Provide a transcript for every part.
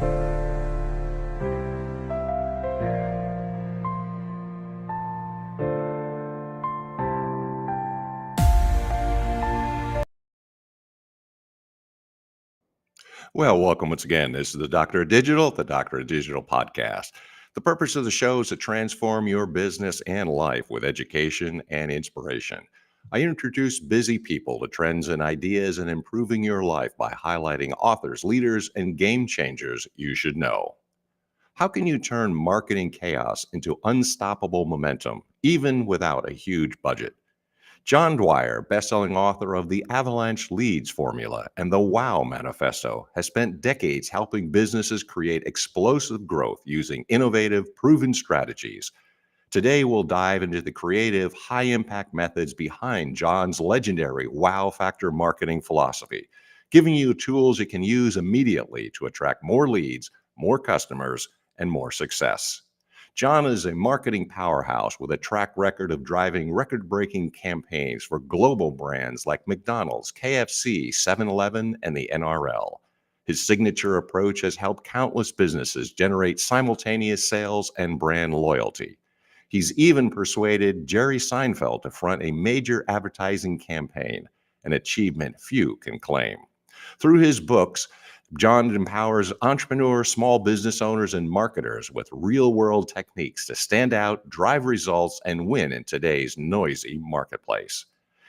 Well, welcome once again. This is the Doctor of Digital podcast. The purpose of the show is to transform your business and life with education and inspiration. I introduce busy people to trends and ideas and improving your life by highlighting authors, leaders, and game changers you should know. How can you turn marketing chaos into unstoppable momentum, even without a huge budget? John Dwyer, bestselling author of the Avalanche Leads Formula and the Wow Manifesto, has spent decades helping businesses create explosive growth using innovative, proven strategies. Today, we'll dive into the creative, high-impact methods behind John's legendary Wow Factor marketing philosophy, giving you tools you can use immediately to attract more leads, more customers, and more success. John is a marketing powerhouse with a track record of driving record-breaking campaigns for global brands like McDonald's, KFC, 7-Eleven, and the NRL. His signature approach has helped countless businesses generate simultaneous sales and brand loyalty. He's even persuaded Jerry Seinfeld to front a major advertising campaign, an achievement few can claim. Through his books, John empowers entrepreneurs, small business owners, and marketers with real-world techniques to stand out, drive results, and win in today's noisy marketplace.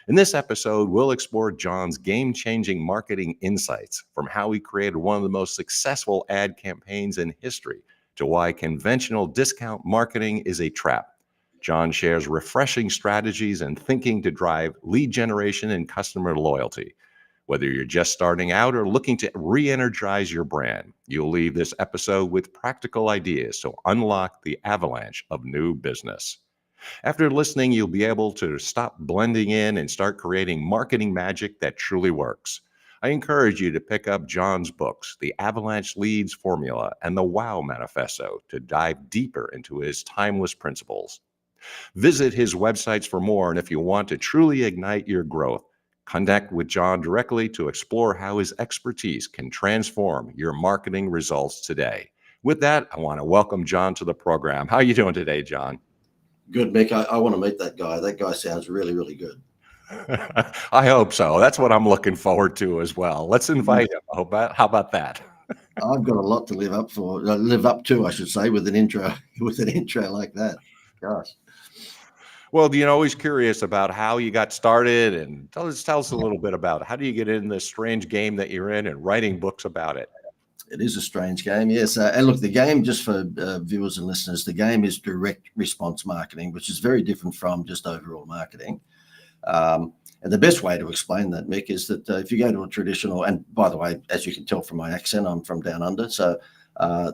In this episode, we'll explore John's game-changing marketing insights, from how he created one of the most successful ad campaigns in history to why conventional discount marketing is a trap. John shares refreshing strategies and thinking to drive lead generation and customer loyalty. Whether you're just starting out or looking to re-energize your brand, you'll leave this episode with practical ideas to unlock the avalanche of new business. After listening, you'll be able to stop blending in and start creating marketing magic that truly works. I encourage you to pick up John's books, The Avalanche Leads Formula and the Wow Manifesto, to dive deeper into his timeless principles. Visit his websites for more, and if you want to truly ignite your growth, connect with John directly to explore how his expertise can transform your marketing results today. With that, I want to welcome John to the program. How are you doing today, John? Good, Mick. I want to meet that guy. That guy sounds really, really good. I hope so. That's what I'm looking forward to as well. Let's invite him. How about that? I've got a lot to live up to, I should say, with an intro like that. Gosh. Well, always curious about how you got started, and tell us a little bit about how do you get in this strange game that you're in and writing books about it. It is a strange game, yes. And look, the game, just for viewers and listeners, the game is direct response marketing, which is very different from just overall marketing. And the best way to explain that, Mick, is that if you go to a traditional, and by the way, as you can tell from my accent, I'm from down under, so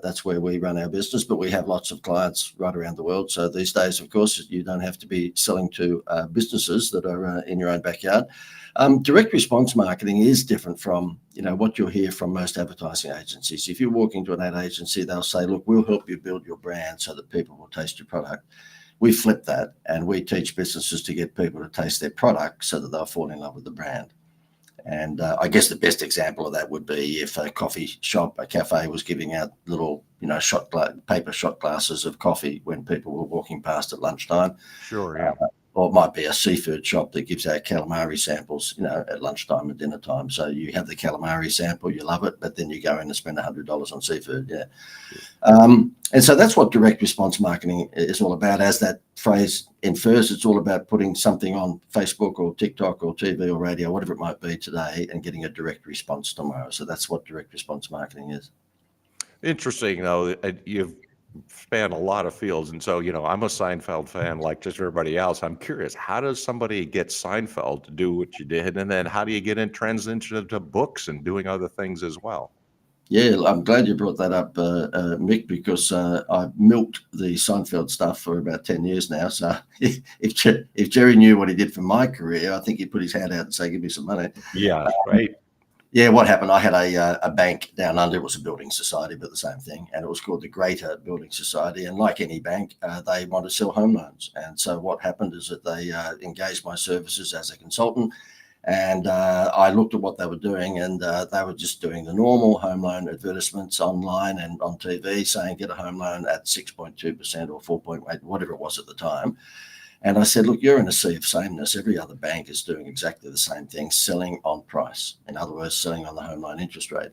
that's where we run our business, but we have lots of clients right around the world. So these days, of course, you don't have to be selling to businesses that are in your own backyard. Direct response marketing is different from, what you'll hear from most advertising agencies. If you walk into an ad agency, they'll say, look, we'll help you build your brand so that people will taste your product. We flip that, and we teach businesses to get people to taste their product so that they'll fall in love with the brand. And I guess the best example of that would be if a cafe was giving out little, paper shot glasses of coffee when people were walking past at lunchtime. Sure, yeah. Or it might be a seafood shop that gives out calamari samples, at lunchtime and dinner time. So you have the calamari sample, you love it, but then you go in and spend $100 on seafood. Yeah. And so that's what direct response marketing is all about. As that phrase infers, it's all about putting something on Facebook or TikTok or TV or radio, whatever it might be today, and getting a direct response tomorrow. So that's what direct response marketing is. Interesting, though. You've spanned a lot of fields. And so, I'm a Seinfeld fan like just everybody else. I'm curious, how does somebody get Seinfeld to do what you did? And then how do you get in transition to books and doing other things as well? Yeah, I'm glad you brought that up, Mick, because I've milked the Seinfeld stuff for about 10 years now. So if Jerry knew what he did for my career, I think he'd put his hand out and say, give me some money. Yeah, right. Yeah, what happened? I had a bank down under. It was a building society, but the same thing. And it was called the Greater Building Society. And like any bank, they want to sell home loans. And so what happened is that they engaged my services as a consultant. And I looked at what they were doing, and they were just doing the normal home loan advertisements online and on TV saying get a home loan at 6.2% or 4.8, whatever it was at the time. And I said, look, you're in a sea of sameness. Every other bank is doing exactly the same thing, selling on price. In other words, selling on the home loan interest rate.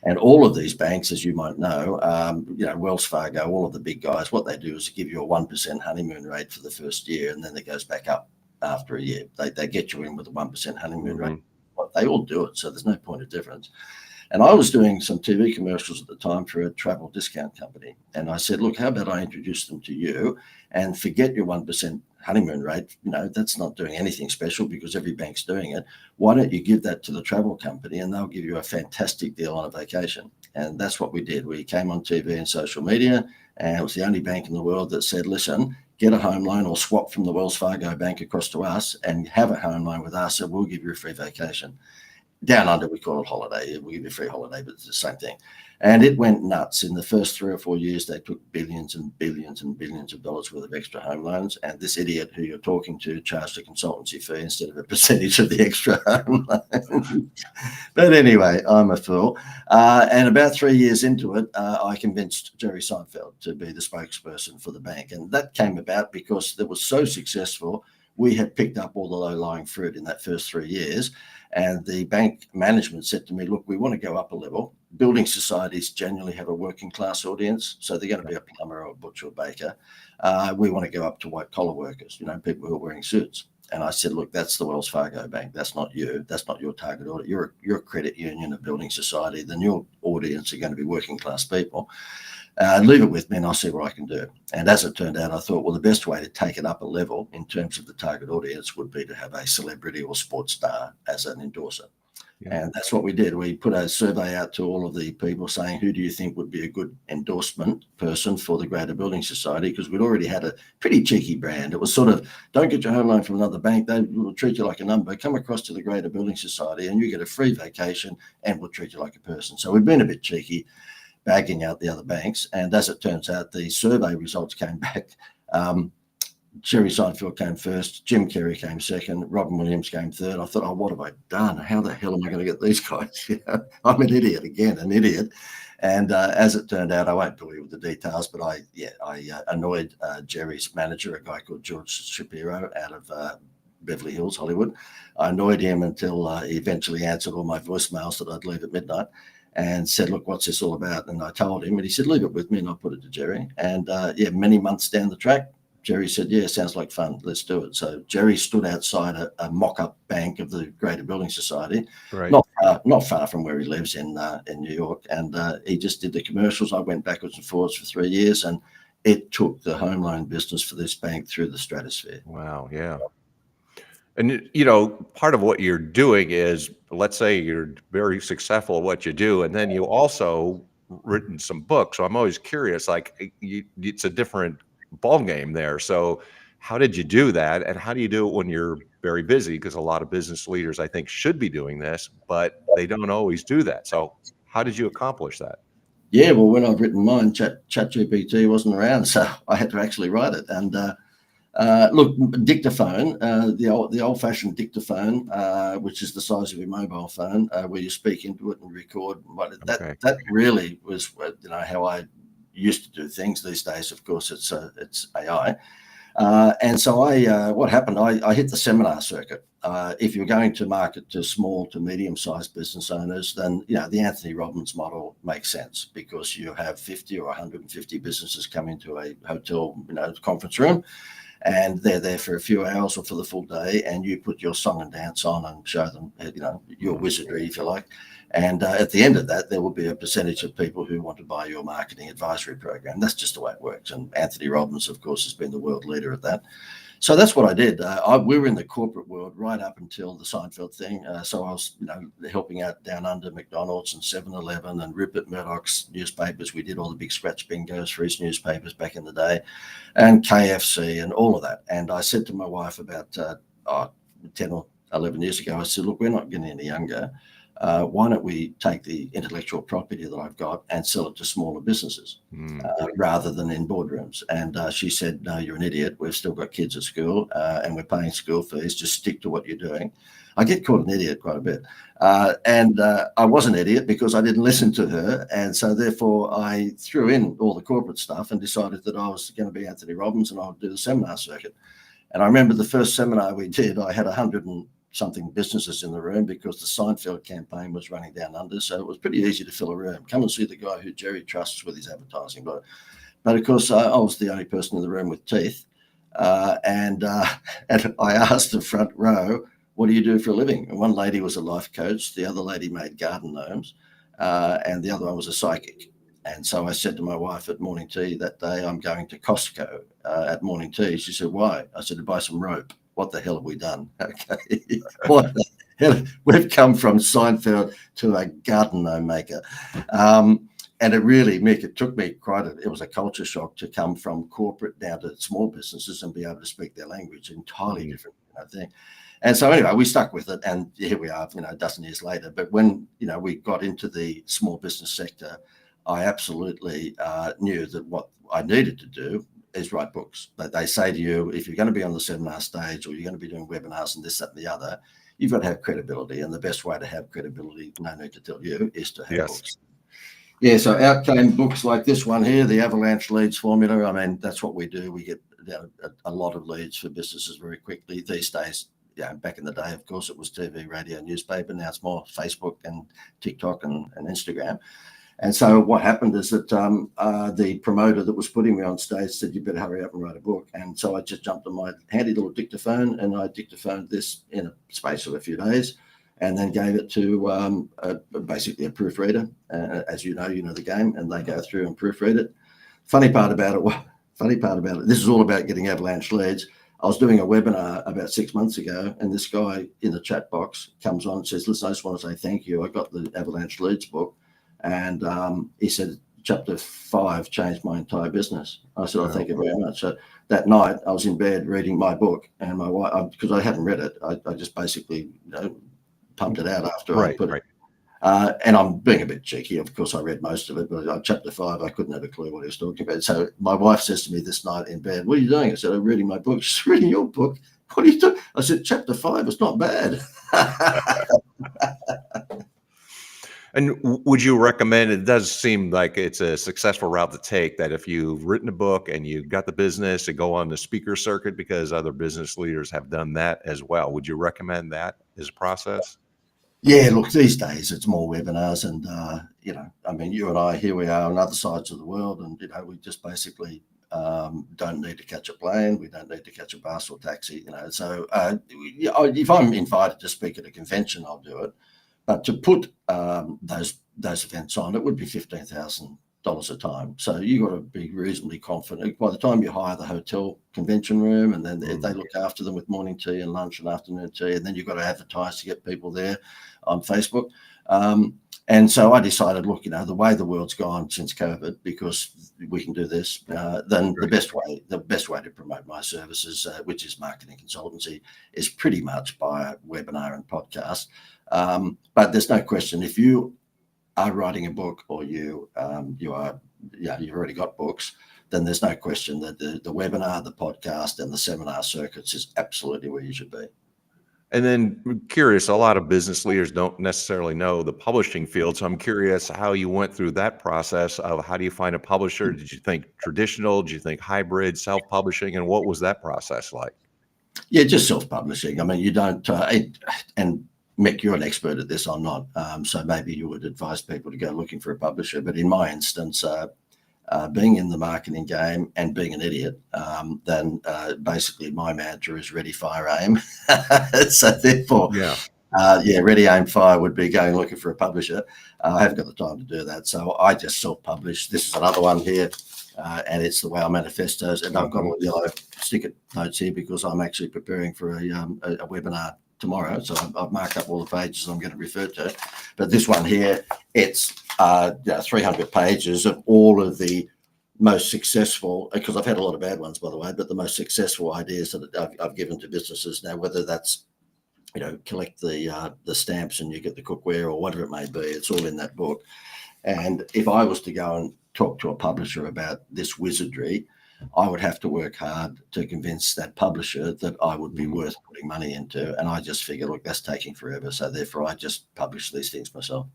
And all of these banks, as you might know, Wells Fargo, all of the big guys, what they do is give you a 1% honeymoon rate for the first year, and then it goes back up after a year. They get you in with a 1% honeymoon rate. They all do it, so there's no point of difference. And I was doing some TV commercials at the time for a travel discount company. And I said, look, how about I introduce them to you and forget your 1% honeymoon rate? That's not doing anything special because every bank's doing it. Why don't you give that to the travel company and they'll give you a fantastic deal on a vacation? And that's what we did. We came on TV and social media, and it was the only bank in the world that said, listen, get a home loan or swap from the Wells Fargo bank across to us and have a home loan with us, and we'll give you a free vacation. Down under, we call it holiday. We give you a free holiday, but it's the same thing. And it went nuts. In the first 3 or 4 years, they took billions and billions and billions of dollars worth of extra home loans. And this idiot who you're talking to charged a consultancy fee instead of a percentage of the extra home loan. But anyway, I'm a fool. And about 3 years into it, I convinced Jerry Seinfeld to be the spokesperson for the bank. And that came about because it was so successful. We had picked up all the low-lying fruit in that first 3 years. And the bank management said to me, look, we want to go up a level. Building societies generally have a working class audience. So they're going to be a plumber or a butcher or baker. We want to go up to white collar workers, people who are wearing suits. And I said, look, that's the Wells Fargo bank. That's not you. That's not your target audience. You're a credit union, a building society. The new audience are going to be working class people. Leave it with me and I'll see what I can do. And as it turned out, I thought, well, the best way to take it up a level in terms of the target audience would be to have a celebrity or sports star as an endorser. Yeah. And that's what we did. We put a survey out to all of the people saying, who do you think would be a good endorsement person for the Greater Building Society? Because we'd already had a pretty cheeky brand. It was sort of, don't get your home loan from another bank. They will treat you like a number. Come across to the Greater Building Society and you get a free vacation and we'll treat you like a person. So we've been a bit cheeky, bagging out the other banks. And as it turns out, the survey results came back. Jerry Seinfeld came first, Jim Carrey came second, Robin Williams came third. I thought, what have I done? How the hell am I going to get these guys? I'm an idiot again, an idiot. And as it turned out, I won't bore you with the details, but I annoyed Jerry's manager, a guy called George Shapiro out of Beverly Hills, Hollywood. I annoyed him until he eventually answered all my voicemails that I'd leave at midnight. And said, look, what's this all about? And I told him, and he said, leave it with me, and I put it to Jerry. And many months down the track, Jerry said, yeah, sounds like fun. Let's do it. So Jerry stood outside a mock-up bank of the Greater Building Society, right, not far from where he lives in New York. And he just did the commercials. I went backwards and forwards for 3 years, and it took the home loan business for this bank through the stratosphere. Wow, yeah. And, part of what you're doing is, let's say you're very successful at what you do, and then you also written some books. So I'm always curious, it's a different ballgame there. So how did you do that? And how do you do it when you're very busy? Because a lot of business leaders, I think, should be doing this, but they don't always do that. So how did you accomplish that? Yeah, well, when I've written mine, ChatGPT wasn't around, so I had to actually write it. And look, dictaphone, the old-fashioned dictaphone, which is the size of your mobile phone, where you speak into it and record. That really was, how I used to do things. These days, of course, it's AI. And so what happened? I hit the seminar circuit. If you're going to market to small to medium-sized business owners, then the Anthony Robbins model makes sense because you have 50 or 150 businesses come into a hotel, conference room. And they're there for a few hours or for the full day, and you put your song and dance on and show them, your wizardry, if you like. And at the end of that, there will be a percentage of people who want to buy your marketing advisory program. That's just the way it works. And Anthony Robbins, of course, has been the world leader at that. So that's what I did. We were in the corporate world right up until the Seinfeld thing. So I was, helping out down under McDonald's and 7-Eleven and Rupert Murdoch's newspapers. We did all the big scratch bingos for his newspapers back in the day, and KFC and all of that. And I said to my wife about 10 or 11 years ago, I said, look, we're not getting any younger. why don't we take the intellectual property that I've got and sell it to smaller businesses rather than in boardrooms? And she said, no, you're an idiot. We've still got kids at school and we're paying school fees. Just stick to what you're doing. I get called an idiot quite a bit. And I was an idiot because I didn't listen to her. And so therefore I threw in all the corporate stuff and decided that I was going to be Anthony Robbins and I would do the seminar circuit. And I remember the first seminar we did, I had 100 and something businesses in the room because the Seinfeld campaign was running down under. So it was pretty easy to fill a room. Come and see the guy who Jerry trusts with his advertising. But of course, I was the only person in the room with teeth. And I asked the front row, what do you do for a living? And one lady was a life coach. The other lady made garden gnomes. And the other one was a psychic. And so I said to my wife at morning tea that day, I'm going to Costco at morning tea. She said, why? I said, to buy some rope. What the hell have we done? Okay. What the hell? We've come from Seinfeld to a garden gnome maker. And it really, Mick, it took me it was a culture shock to come from corporate down to small businesses and be able to speak their language, entirely different thing. And so anyway, we stuck with it, and here we are, a dozen years later. But when, we got into the small business sector, I absolutely knew that what I needed to do is write books. But they say to you, if you're going to be on the seminar stage or you're going to be doing webinars and this, that, and the other, you've got to have credibility. And the best way to have credibility, no need to tell you, is to have books. Yeah, so out came books like this one here, the Avalanche Leads Formula. I mean, that's what we do. We get a lot of leads for businesses very quickly. These days, back in the day, of course, it was TV, radio, newspaper. Now it's more Facebook and TikTok and Instagram. And so what happened is that the promoter that was putting me on stage said, you better hurry up and write a book. And so I just jumped on my handy little dictaphone and I dictaphoned this in a space of a few days and then gave it to basically a proofreader. As you know the game, and they go through and proofread it. Funny part about it, this is all about getting Avalanche leads. I was doing a webinar about 6 months ago, and this guy in the chat box comes on and says, listen, I just want to say thank you. I got the Avalanche Leads book. And he said, chapter 5 changed my entire business. I said, thank you very much. So that night I was in bed reading my book, and my wife, because I hadn't read it, I just basically pumped it out after I put it. And I'm being a bit cheeky. Of course, I read most of it, but chapter 5, I couldn't have a clue what he was talking about. So my wife says to me this night in bed, what are you doing? I said, I'm reading my book. She's reading your book. What are you doing? I said, chapter 5, it's not bad. And would you recommend, it does seem like it's a successful route to take, that if you've written a book and you got the business to go on the speaker circuit, because other business leaders have done that as well. Would you recommend that as a process? Yeah, look, these days it's more webinars and, I mean, you and I, here we are on other sides of the world and, we just basically don't need to catch a plane. We don't need to catch a bus or taxi, So if I'm invited to speak at a convention, I'll do it. But to put those events on, it would be $15,000 a time. So you got to be reasonably confident. By the time you hire the hotel convention room, and then they look after them with morning tea and lunch and afternoon tea, and then you've got to advertise to get people there on Facebook. And so I decided, look, the way the world's gone since COVID, because we can do this, then the best way to promote my services, which is marketing consultancy, is pretty much by a webinar and podcast. But there's no question, if you are writing a book or you've already got books, then there's no question that the webinar, the podcast, and the seminar circuits is absolutely where you should be. And then curious, a lot of business leaders don't necessarily know the publishing field. So I'm curious how you went through that process of how do you find a publisher? Did you think traditional? Did you think hybrid, self-publishing? And what was that process like? Yeah, just self-publishing. I mean, you don't, and Mick, you're an expert at this, I'm not. So maybe you would advise people to go looking for a publisher. But in my instance, being in the marketing game and being an idiot, then basically my mantra is ready, fire, aim. So therefore, ready, aim, fire would be going looking for a publisher. I haven't got the time to do that. So I just self-publish. This is another one here, and it's the Wow Manifestos. And I've got all yellow sticker notes here because I'm actually preparing for a webinar tomorrow. So I've marked up all the pages I'm going to refer to. But this one here, it's 300 pages of all of the most successful, because I've had a lot of bad ones, by the way, but the most successful ideas that I've given to businesses. Now, whether that's collect the stamps and you get the cookware or whatever it may be. It's all in that book. And if I was to go and talk to a publisher about this wizardry, I would have to work hard to convince that publisher that I would be worth putting money into. And I just figure, look, that's taking forever. So therefore, I just publish these things myself.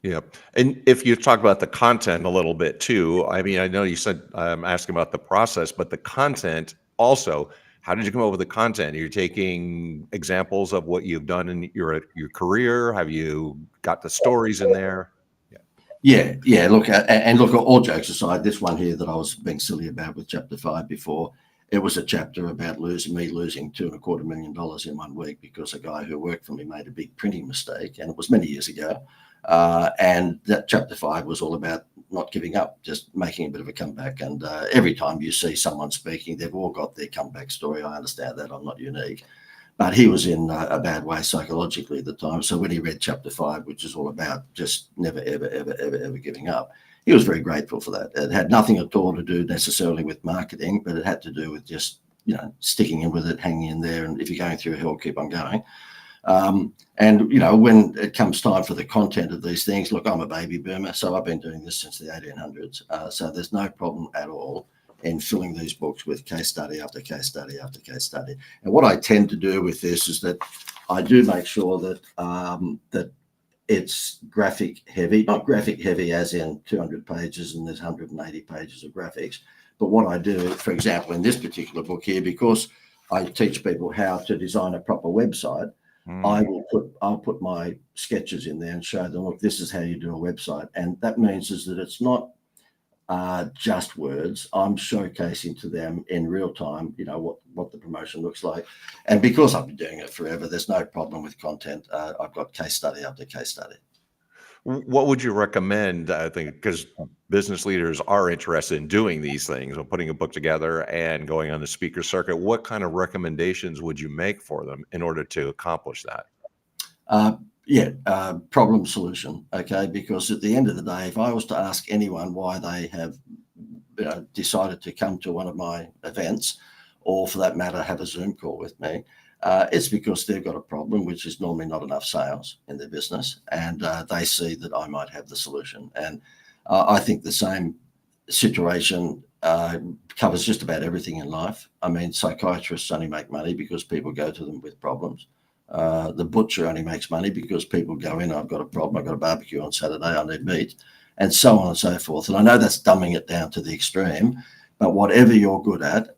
Yep. And if you talk about the content a little bit too, I mean, I know you said asking about the process, but the content also, how did you come up with the content? You're taking examples of what you've done in your career. Have you got the stories in there? Yeah. Look, and look, all jokes aside, this one here that I was being silly about with chapter 5 before, it was a chapter about losing $2.25 million in 1 week because a guy who worked for me made a big printing mistake, and it was many years ago. And that chapter 5 was all about not giving up, just making a bit of a comeback. And every time you see someone speaking, they've all got their comeback story. I understand that. I'm not unique. But he was in a bad way psychologically at the time. So when he read chapter 5, which is all about just never, ever, ever, ever, ever giving up, he was very grateful for that. It had nothing at all to do necessarily with marketing, but it had to do with just, sticking in with it, hanging in there. And if you're going through hell, keep on going. And when it comes time for the content of these things, look, I'm a baby boomer, so I've been doing this since the 1800s. So there's no problem at all in filling these books with case study after case study after case study. And what I tend to do with this is that I do make sure that that it's graphic heavy, not graphic heavy as in 200 pages and there's 180 pages of graphics. But what I do, for example, in this particular book here, because I teach people how to design a proper website, I'll put my sketches in there and show them, look, this is how you do a website. And that means is that it's not just words. I'm showcasing to them in real time, what the promotion looks like. And because I've been doing it forever, there's no problem with content. I've got case study after case study. What would you recommend? I think because business leaders are interested in doing these things, or putting a book together and going on the speaker circuit. What kind of recommendations would you make for them in order to accomplish that? Problem solution. Okay, because at the end of the day, if I was to ask anyone why they have decided to come to one of my events, or for that matter, have a Zoom call with me, it's because they've got a problem, which is normally not enough sales in their business, and they see that I might have the solution. And I think the same situation covers just about everything in life. I mean, psychiatrists only make money because people go to them with problems. The butcher only makes money because people go in, I've got a problem, I've got a barbecue on Saturday, I need meat, and so on and so forth. And I know that's dumbing it down to the extreme, but whatever you're good at,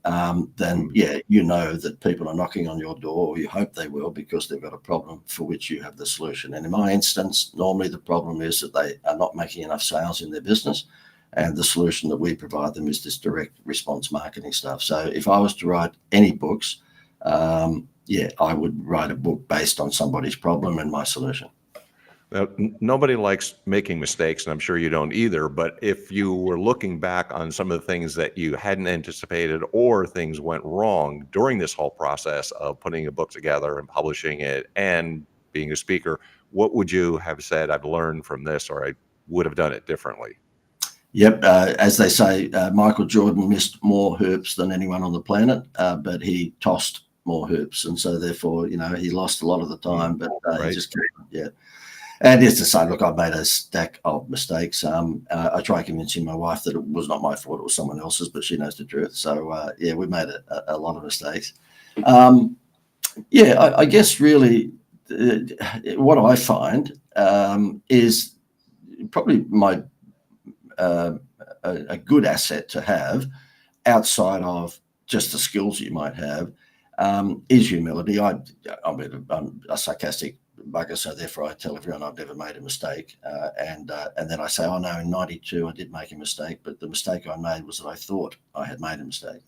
then that people are knocking on your door, or you hope they will, because they've got a problem for which you have the solution. And in my instance, normally the problem is that they are not making enough sales in their business, and the solution that we provide them is this direct response marketing stuff. So if I was to write any books, I would write a book based on somebody's problem and my solution. Now, nobody likes making mistakes, and I'm sure you don't either. But if you were looking back on some of the things that you hadn't anticipated, or things went wrong during this whole process of putting a book together and publishing it and being a speaker, what would you have said, I've learned from this, or I would have done it differently? Yep. As they say, Michael Jordan missed more hoops than anyone on the planet, but he tossed more hoops. And so therefore, he lost a lot of the time, but Right. he just kept, And it's to say, look, I've made a stack of mistakes. I try convincing my wife that it was not my fault, it was someone else's, but she knows the truth. So, we made a lot of mistakes. I guess really what I find is probably a good asset to have outside of just the skills you might have is humility. I'm a sarcastic bugger, so therefore I tell everyone I've never made a mistake, and then I say, oh no, in '92 I did make a mistake, but the mistake I made was that I thought I had made a mistake.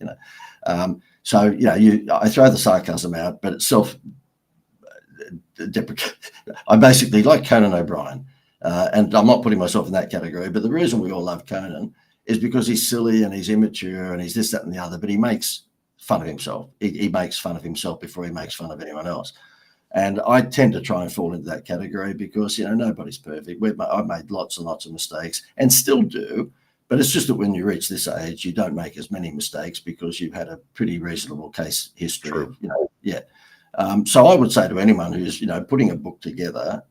I throw the sarcasm out, but it's self-deprecating. I'm basically like Conan O'Brien, and I'm not putting myself in that category, but the reason we all love Conan is because he's silly and he's immature and he's this, that, and the other, but he makes fun of himself. He makes fun of himself before he makes fun of anyone else. And I tend to try and fall into that category because, nobody's perfect. I've made lots and lots of mistakes and still do, but it's just that when you reach this age, you don't make as many mistakes because you've had a pretty reasonable case history. True. So I would say to anyone who's, putting a book together,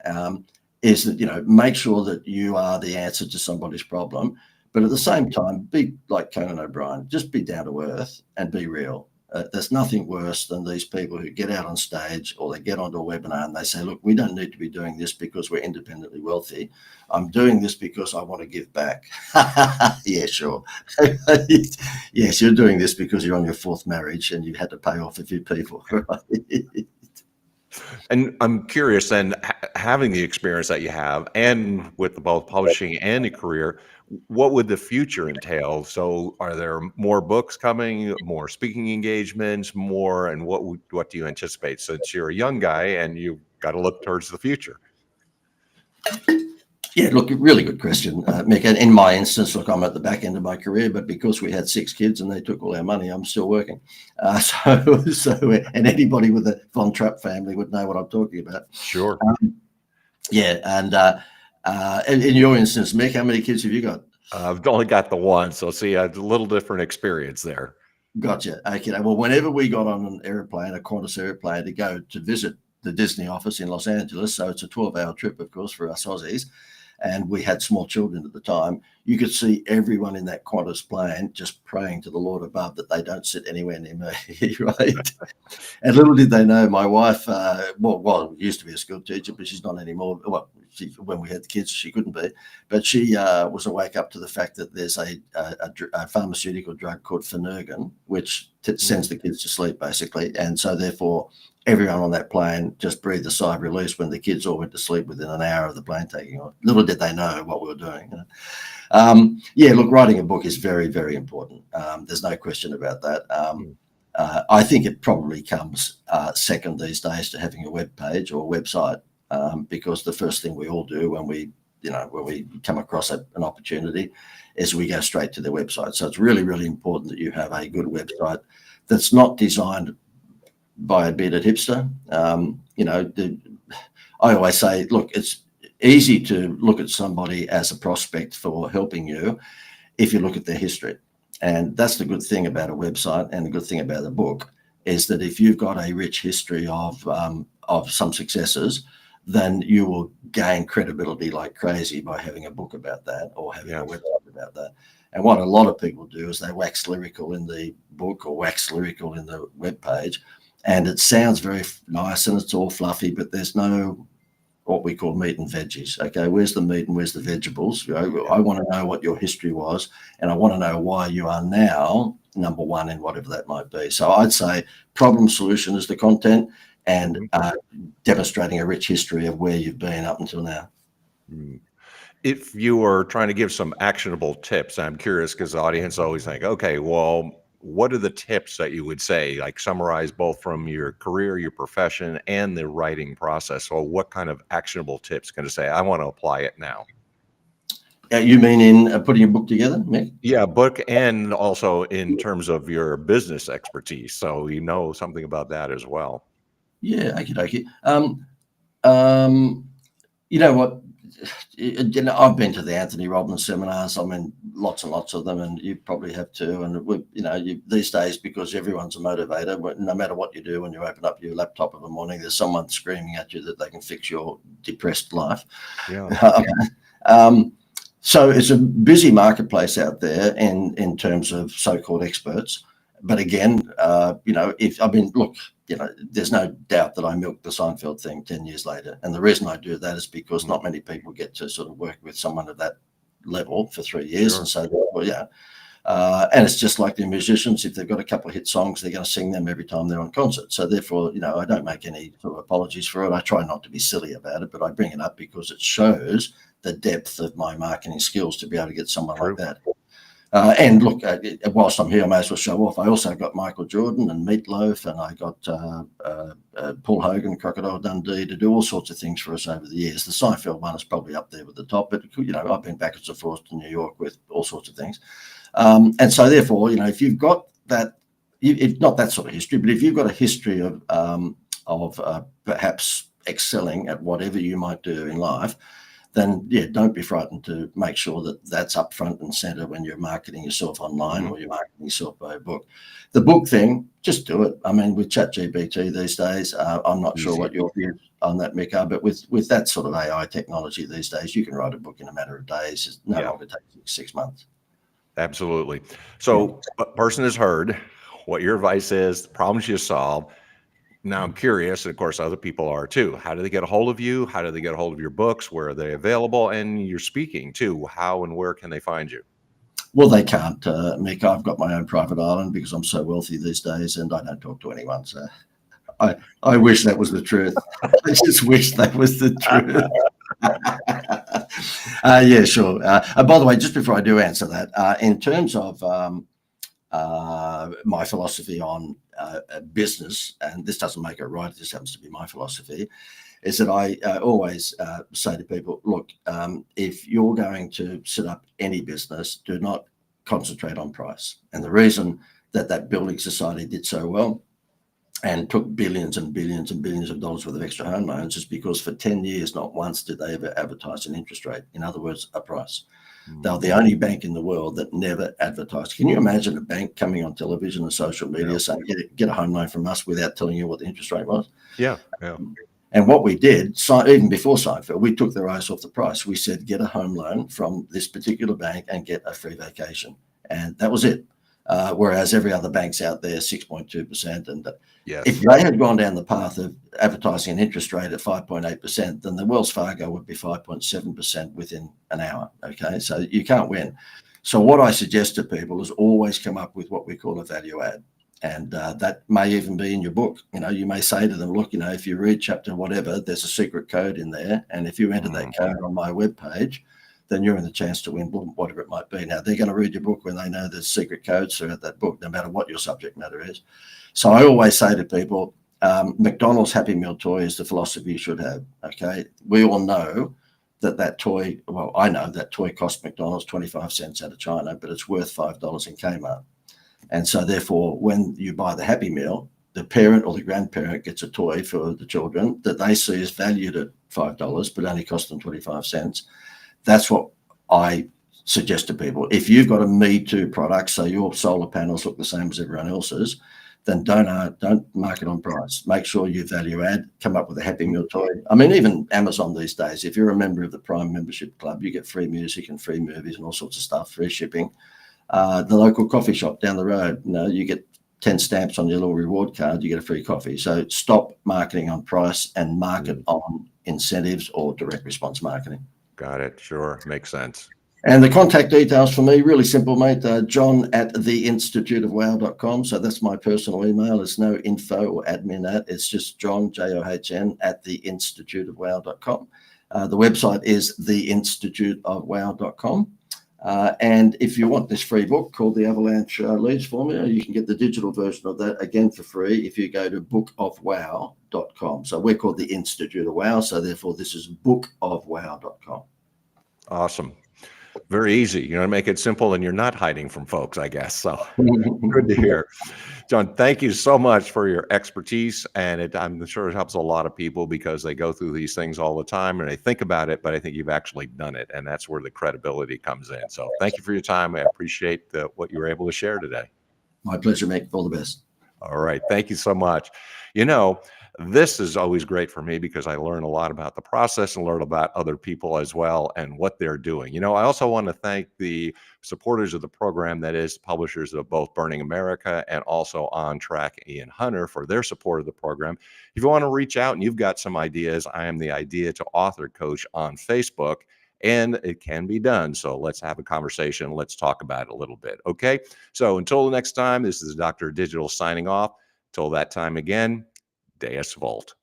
is that, make sure that you are the answer to somebody's problem. But at the same time, be like Conan O'Brien, just be down to earth and be real. There's nothing worse than these people who get out on stage or they get onto a webinar and they say, look, we don't need to be doing this because we're independently wealthy. I'm doing this because I want to give back. Yeah, sure. Yes, you're doing this because you're on your fourth marriage and you had to pay off a few people. Right? And I'm curious then, having the experience that you have and with the both publishing and a career, what would the future entail? So are there more books coming, more speaking engagements, more, and what do you anticipate since you're a young guy and you've got to look towards the future? Yeah, look, really good question, Mick. And in my instance, look, I'm at the back end of my career, but because we had 6 kids and they took all our money, I'm still working. And anybody with a Von Trapp family would know what I'm talking about. Sure. Yeah, and in your instance, Mick, how many kids have you got? I've only got the one, so see, I had a little different experience there. Gotcha. Okay. Well, whenever we got on an airplane, a Qantas airplane, to go to visit the Disney office in Los Angeles, so it's a 12-hour trip, of course, for us Aussies, and we had small children at the time, you could see everyone in that Qantas plane just praying to the Lord above that they don't sit anywhere near me, right? And little did they know, my wife, used to be a school teacher, but she's not anymore. Well, when we had the kids, she couldn't be, but she was awake up to the fact that there's a pharmaceutical drug called Phenergan, which sends the kids to sleep, basically. And so therefore, everyone on that plane just breathed a sigh of relief when the kids all went to sleep within an hour of the plane taking off. Little did they know what we were doing. Yeah, look, writing a book is very, very important. There's no question about that. I think it probably comes second these days to having a web page or a website, because the first thing we all do when we come across an opportunity is we go straight to the website. So it's really, really important that you have a good website that's not designed by a bearded hipster. I always say, look, it's easy to look at somebody as a prospect for helping you if you look at their history. And that's the good thing about a website, and the good thing about a book is that if you've got a rich history of some successes, then you will gain credibility like crazy by having a book about that or having a website about that. And what a lot of people do is they wax lyrical in the book or wax lyrical in the web page, and it sounds very nice and it's all fluffy, but there's no what we call meat and veggies. Okay, where's the meat and where's the vegetables? I want to know what your history was, and I want to know why you are now number one in whatever that might be. So I'd say problem solution is the content, and demonstrating a rich history of where you've been up until now. If you were trying to give some actionable tips, I'm curious because the audience always think, okay, well, what are the tips that you would say, like summarize both from your career, your profession, and the writing process? So what kind of actionable tips can I say, I want to apply it now? You mean in putting a book together, Mick? Yeah, book, and also in terms of your business expertise. So you know something about that as well. Yeah, okie dokie. You know what? I've been to the Anthony Robbins seminars. I mean, lots and lots of them, and you probably have too. And these days, because everyone's a motivator, no matter what you do, when you open up your laptop in the morning, there's someone screaming at you that they can fix your depressed life. Yeah. So it's a busy marketplace out there in terms of so-called experts. But again, there's no doubt that I milked the Seinfeld thing 10 years later. And the reason I do that is because not many people get to sort of work with someone at that level for 3 years. Sure. And so, and it's just like the musicians. If they've got a couple of hit songs, they're going to sing them every time they're on concert. So therefore, I don't make any sort of apologies for it. I try not to be silly about it, but I bring it up because it shows the depth of my marketing skills to be able to get someone like that. And look, whilst I'm here, I may as well show off. I also got Michael Jordan and Meatloaf, and I got Paul Hogan, Crocodile Dundee, to do all sorts of things for us over the years. The Seinfeld one is probably up there with the top, but I've been backwards and forwards to New York with all sorts of things. And so therefore, if you've got that, if not that sort of history, but if you've got a history of perhaps excelling at whatever you might do in life, then yeah, don't be frightened to make sure that that's up front and center when you're marketing yourself online or you're marketing yourself by a book. The book thing, just do it. I mean, with ChatGPT these days, I'm not sure Easy. what your views on that, Mick, are, but with that sort of AI technology these days, you can write a book in a matter of days. It no longer takes 6 months. Absolutely. So a person has heard what your advice is, the problems you solve. Now I'm curious, and of course other people are too. How do they get a hold of you? How do they get a hold of your books? Where are they available? And you're speaking too. How and where can they find you? Well, they can't, Mick. I've got my own private island because I'm so wealthy these days, and I don't talk to anyone. So I wish that was the truth. I just wish that was the truth. Yeah, sure. By the way, just before I do answer that, in terms of my philosophy on business, and this doesn't make it right, it just happens to be my philosophy, is that I always say to people, look, if you're going to set up any business, do not concentrate on price. And the reason that building society did so well and took billions and billions and billions of dollars worth of extra home loans is because for 10 years, not once did they ever advertise an interest rate. In other words, a price. They were the only bank in the world that never advertised. Can you imagine a bank coming on television and social media saying, get a home loan from us without telling you what the interest rate was? Yeah. And what we did, even before Seinfeld, we took their eyes off the price. We said, get a home loan from this particular bank and get a free vacation. And that was it. Whereas every other bank's out there, 6.2%. And if they had gone down the path of advertising an interest rate at 5.8%, then the Wells Fargo would be 5.7% within an hour. Okay, so you can't win. So what I suggest to people is always come up with what we call a value add. And that may even be in your book. You may say to them, look, if you read chapter whatever, there's a secret code in there. And if you enter that code on my webpage, then you're in the chance to win, whatever it might be. Now, they're going to read your book when they know there's secret codes throughout that book, no matter what your subject matter is. So I always say to people, McDonald's Happy Meal toy is the philosophy you should have, okay? We all know that toy, well, I know that toy cost McDonald's 25 cents out of China, but it's worth $5 in Kmart. And so therefore, when you buy the Happy Meal, the parent or the grandparent gets a toy for the children that they see is valued at $5, but only cost them 25 cents. That's what I suggest to people. If you've got a Me Too product, so your solar panels look the same as everyone else's, then don't market on price. Make sure you value add, come up with a Happy Meal toy. I mean, even Amazon these days, if you're a member of the Prime membership club, you get free music and free movies and all sorts of stuff, free shipping. The local coffee shop down the road, you get 10 stamps on your little reward card, you get a free coffee. So stop marketing on price and market on incentives or direct response marketing. Got it. Sure. Makes sense. And the contact details for me, really simple, mate. John@theinstituteofwow.com. So that's my personal email. There's no info or admin at. It's just John, JOHN, @theinstituteofwow.com. The website is theinstituteofwow.com. And if you want this free book called The Avalanche Leads Formula, you can get the digital version of that again for free if you go to bookofwow.com. So we're called the Institute of Wow. So therefore, this is bookofwow.com. Awesome. Very easy. Make it simple, and you're not hiding from folks, I guess. So good to hear. John, thank you so much for your expertise. And I'm sure it helps a lot of people because they go through these things all the time and they think about it, but I think you've actually done it. And that's where the credibility comes in. So thank you for your time. I appreciate what you were able to share today. My pleasure, Mick. All the best. All right. Thank you so much. This is always great for me because I learn a lot about the process and learn about other people as well and what they're doing. I also want to thank the supporters of the program, that is, publishers of both Burning America and also On Track Ian Hunter, for their support of the program. If you want to reach out and you've got some ideas, I am the Idea to Author Coach on Facebook, and it can be done. So let's have a conversation. Let's talk about it a little bit. Okay. So until the next time, this is Dr. Digital signing off. Till that time again, Deus Volt.